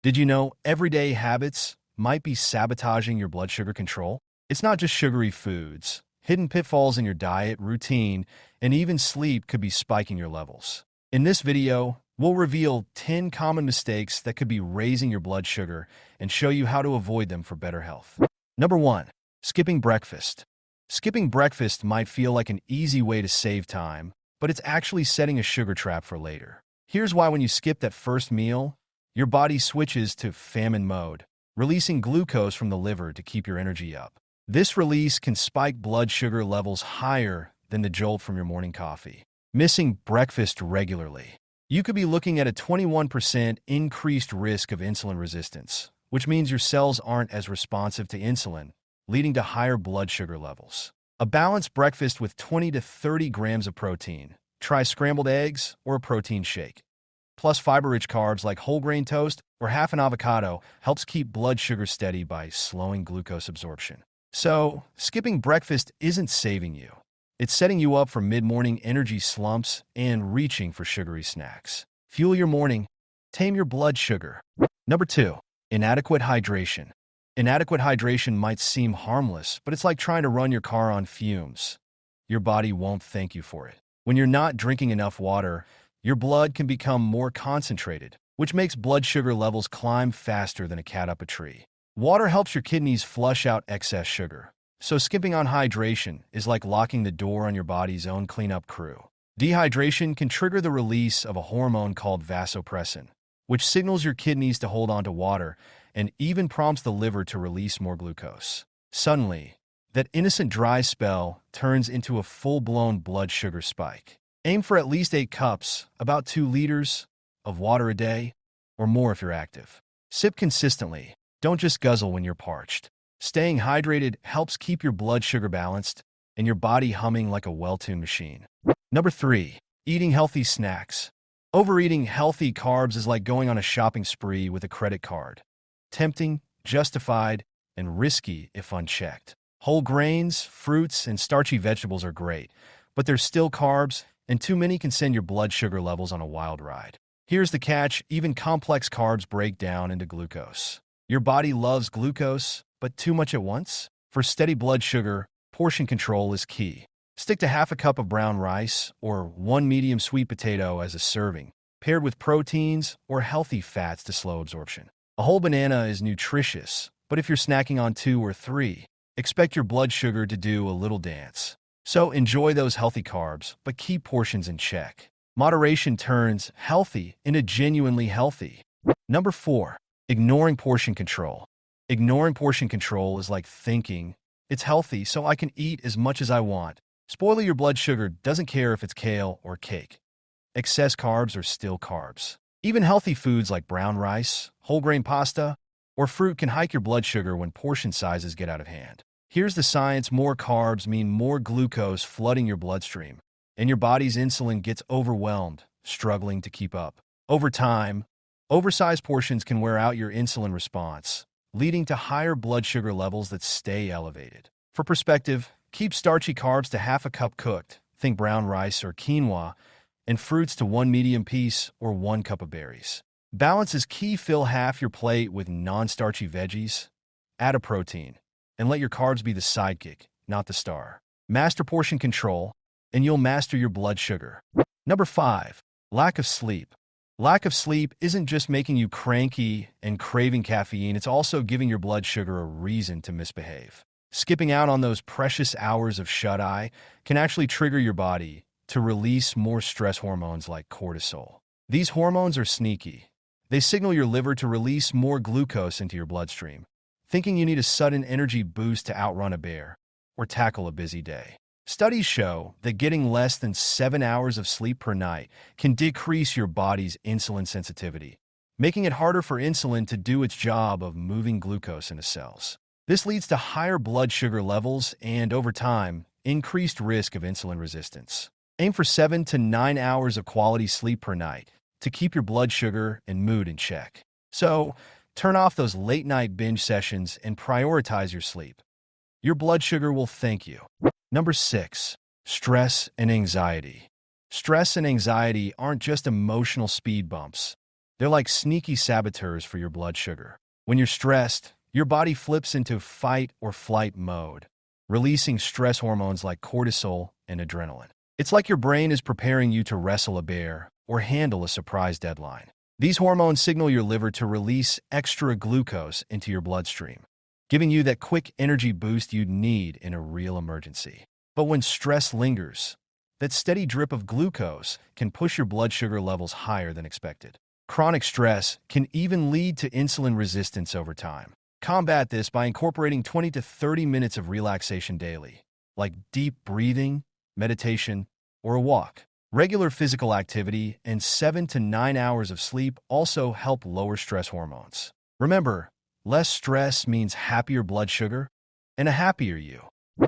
Did you know everyday habits might be sabotaging your blood sugar control? It's not just sugary foods. Hidden pitfalls in your diet, routine, and even sleep could be spiking your levels. In this video, we'll reveal 10 common mistakes that could be raising your blood sugar and show you how to avoid them for better health. Number 1. Skipping breakfast. Skipping breakfast might feel like an easy way to save time, but it's actually setting a sugar trap for later. Here's why: when you skip that first meal, your body switches to famine mode, releasing glucose from the liver to keep your energy up. This release can spike blood sugar levels higher than the jolt from your morning coffee. Missing breakfast regularly. You could be looking at a 21% increased risk of insulin resistance, which means your cells aren't as responsive to insulin, leading to higher blood sugar levels. A balanced breakfast with 20 to 30 grams of protein. Try scrambled eggs or a protein shake. Plus fiber-rich carbs like whole grain toast or half an avocado helps keep blood sugar steady by slowing glucose absorption. So, skipping breakfast isn't saving you. It's setting you up for mid-morning energy slumps and reaching for sugary snacks. Fuel your morning. Tame your blood sugar. Number 2. Inadequate hydration. Inadequate hydration might seem harmless, but it's like trying to run your car on fumes. Your body won't thank you for it. When you're not drinking enough water, your blood can become more concentrated, which makes blood sugar levels climb faster than a cat up a tree. Water helps your kidneys flush out excess sugar, so skipping on hydration is like locking the door on your body's own cleanup crew. Dehydration can trigger the release of a hormone called vasopressin, which signals your kidneys to hold on to water and even prompts the liver to release more glucose. Suddenly, that innocent dry spell turns into a full-blown blood sugar spike. Aim for at least 8 cups, about 2 liters, of water a day, or more if you're active. Sip consistently. Don't just guzzle when you're parched. Staying hydrated helps keep your blood sugar balanced and your body humming like a well-tuned machine. Number 3. Eating healthy snacks. Overeating healthy carbs is like going on a shopping spree with a credit card. Tempting, justified, and risky if unchecked. Whole grains, fruits, and starchy vegetables are great, but they're still carbs, and too many can send your blood sugar levels on a wild ride. Here's the catch: even complex carbs break down into glucose. Your body loves glucose, but too much at once? For steady blood sugar, portion control is key. Stick to half a cup of brown rice or 1 medium sweet potato as a serving, paired with proteins or healthy fats to slow absorption. A whole banana is nutritious, but if you're snacking on 2 or 3, expect your blood sugar to do a little dance. So enjoy those healthy carbs, but keep portions in check. Moderation turns healthy into genuinely healthy. Number 4. Ignoring portion control. Ignoring portion control is like thinking, it's healthy, so I can eat as much as I want. Spoiling your blood sugar doesn't care if it's kale or cake. Excess carbs are still carbs. Even healthy foods like brown rice, whole grain pasta, or fruit can hike your blood sugar when portion sizes get out of hand. Here's the science: more carbs mean more glucose flooding your bloodstream, and your body's insulin gets overwhelmed, struggling to keep up. Over time, oversized portions can wear out your insulin response, leading to higher blood sugar levels that stay elevated. For perspective, keep starchy carbs to half a cup cooked, think brown rice or quinoa, and fruits to 1 medium piece or 1 cup of berries. Balance is key. Fill half your plate with non-starchy veggies, add a protein, and let your carbs be the sidekick, not the star. Master portion control, and you'll master your blood sugar. Number 5. Lack of sleep. Lack of sleep isn't just making you cranky and craving caffeine, it's also giving your blood sugar a reason to misbehave. Skipping out on those precious hours of shut-eye can actually trigger your body to release more stress hormones like cortisol. These hormones are sneaky. They signal your liver to release more glucose into your bloodstream, thinking you need a sudden energy boost to outrun a bear or tackle a busy day. Studies show that getting less than 7 hours of sleep per night can decrease your body's insulin sensitivity, making it harder for insulin to do its job of moving glucose into cells. This leads to higher blood sugar levels and, over time, increased risk of insulin resistance. Aim for 7 to 9 hours of quality sleep per night to keep your blood sugar and mood in check. So, turn off those late-night binge sessions and prioritize your sleep. Your blood sugar will thank you. Number 6. Stress and anxiety. Stress and anxiety aren't just emotional speed bumps. They're like sneaky saboteurs for your blood sugar. When you're stressed, your body flips into fight or flight mode, releasing stress hormones like cortisol and adrenaline. It's like your brain is preparing you to wrestle a bear or handle a surprise deadline. These hormones signal your liver to release extra glucose into your bloodstream, giving you that quick energy boost you'd need in a real emergency. But when stress lingers, that steady drip of glucose can push your blood sugar levels higher than expected. Chronic stress can even lead to insulin resistance over time. Combat this by incorporating 20 to 30 minutes of relaxation daily, like deep breathing, meditation, or a walk. Regular physical activity and 7 to 9 hours of sleep also help lower stress hormones. Remember, less stress means happier blood sugar and a happier you.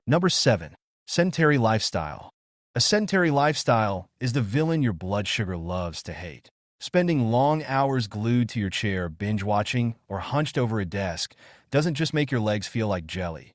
Number 7. Sedentary lifestyle. A sedentary lifestyle is the villain your blood sugar loves to hate. Spending long hours glued to your chair, binge-watching, or hunched over a desk doesn't just make your legs feel like jelly.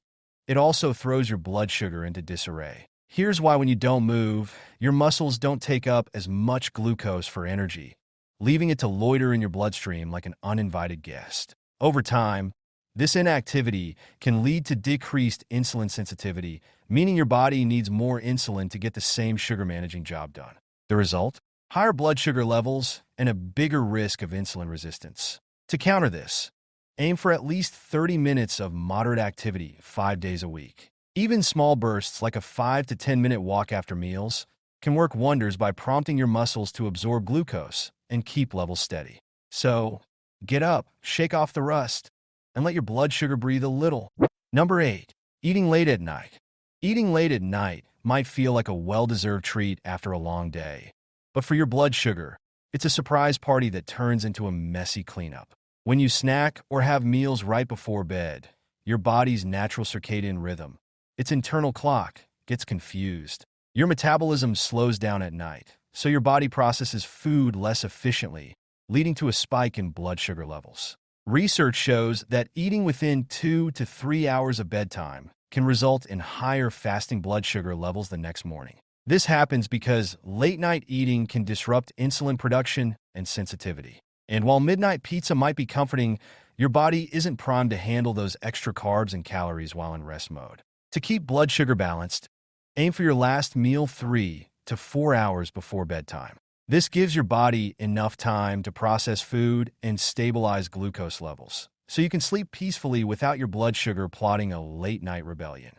It also throws your blood sugar into disarray. Here's why: when you don't move, your muscles don't take up as much glucose for energy, leaving it to loiter in your bloodstream like an uninvited guest. Over time, this inactivity can lead to decreased insulin sensitivity, meaning your body needs more insulin to get the same sugar-managing job done. The result? Higher blood sugar levels and a bigger risk of insulin resistance. To counter this, aim for at least 30 minutes of moderate activity 5 days a week. Even small bursts like a 5 to 10-minute walk after meals can work wonders by prompting your muscles to absorb glucose and keep levels steady. So, get up, shake off the rust, and let your blood sugar breathe a little. Number 8. Eating late at night. Eating late at night might feel like a well-deserved treat after a long day. But for your blood sugar, it's a surprise party that turns into a messy cleanup. When you snack or have meals right before bed, your body's natural circadian rhythm, its internal clock, gets confused. Your metabolism slows down at night, so your body processes food less efficiently, leading to a spike in blood sugar levels. Research shows that eating within 2 to 3 hours of bedtime can result in higher fasting blood sugar levels the next morning. This happens because late-night eating can disrupt insulin production and sensitivity. And while midnight pizza might be comforting, your body isn't primed to handle those extra carbs and calories while in rest mode. To keep blood sugar balanced, aim for your last meal 3 to 4 hours before bedtime. This gives your body enough time to process food and stabilize glucose levels, so you can sleep peacefully without your blood sugar plotting a late-night rebellion.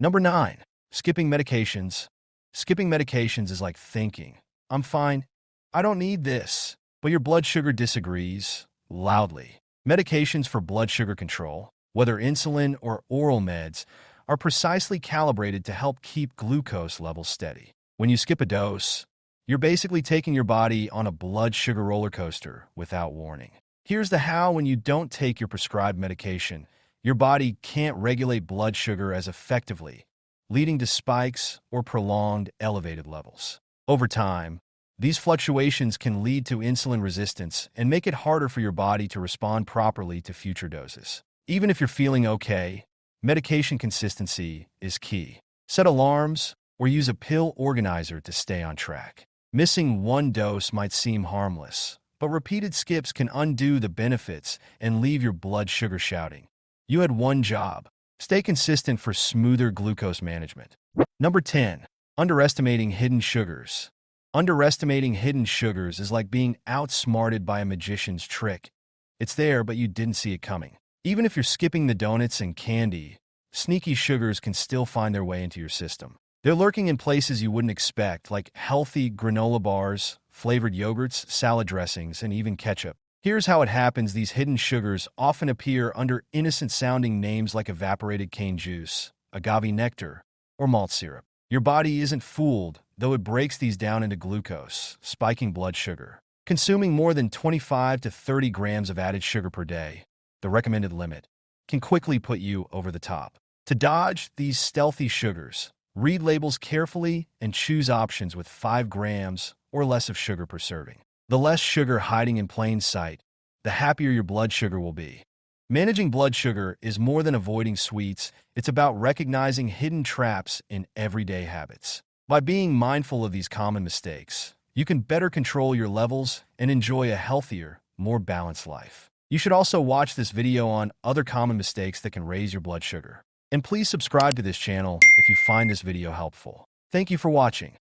Number 9. Skipping medications. Skipping medications is like thinking, "I'm fine, I don't need this," but your blood sugar disagrees loudly. Medications for blood sugar control, whether insulin or oral meds, are precisely calibrated to help keep glucose levels steady. When you skip a dose, you're basically taking your body on a blood sugar roller coaster without warning. Here's the how: when you don't take your prescribed medication, your body can't regulate blood sugar as effectively, leading to spikes or prolonged elevated levels. Over time, these fluctuations can lead to insulin resistance and make it harder for your body to respond properly to future doses. Even if you're feeling okay, medication consistency is key. Set alarms or use a pill organizer to stay on track. Missing one dose might seem harmless, but repeated skips can undo the benefits and leave your blood sugar shouting, "You had one job." Stay consistent for smoother glucose management. Number 10. Underestimating hidden sugars. Underestimating hidden sugars is like being outsmarted by a magician's trick. It's there, but you didn't see it coming. Even if you're skipping the donuts and candy, sneaky sugars can still find their way into your system. They're lurking in places you wouldn't expect, like healthy granola bars, flavored yogurts, salad dressings, and even ketchup. Here's how it happens: these hidden sugars often appear under innocent-sounding names like evaporated cane juice, agave nectar, or malt syrup. Your body isn't fooled, though it breaks these down into glucose, spiking blood sugar. Consuming more than 25 to 30 grams of added sugar per day, the recommended limit, can quickly put you over the top. To dodge these stealthy sugars, read labels carefully and choose options with 5 grams or less of sugar per serving. The less sugar hiding in plain sight, the happier your blood sugar will be. Managing blood sugar is more than avoiding sweets. It's about recognizing hidden traps in everyday habits. By being mindful of these common mistakes, you can better control your levels and enjoy a healthier, more balanced life. You should also watch this video on other common mistakes that can raise your blood sugar. And please subscribe to this channel if you find this video helpful. Thank you for watching.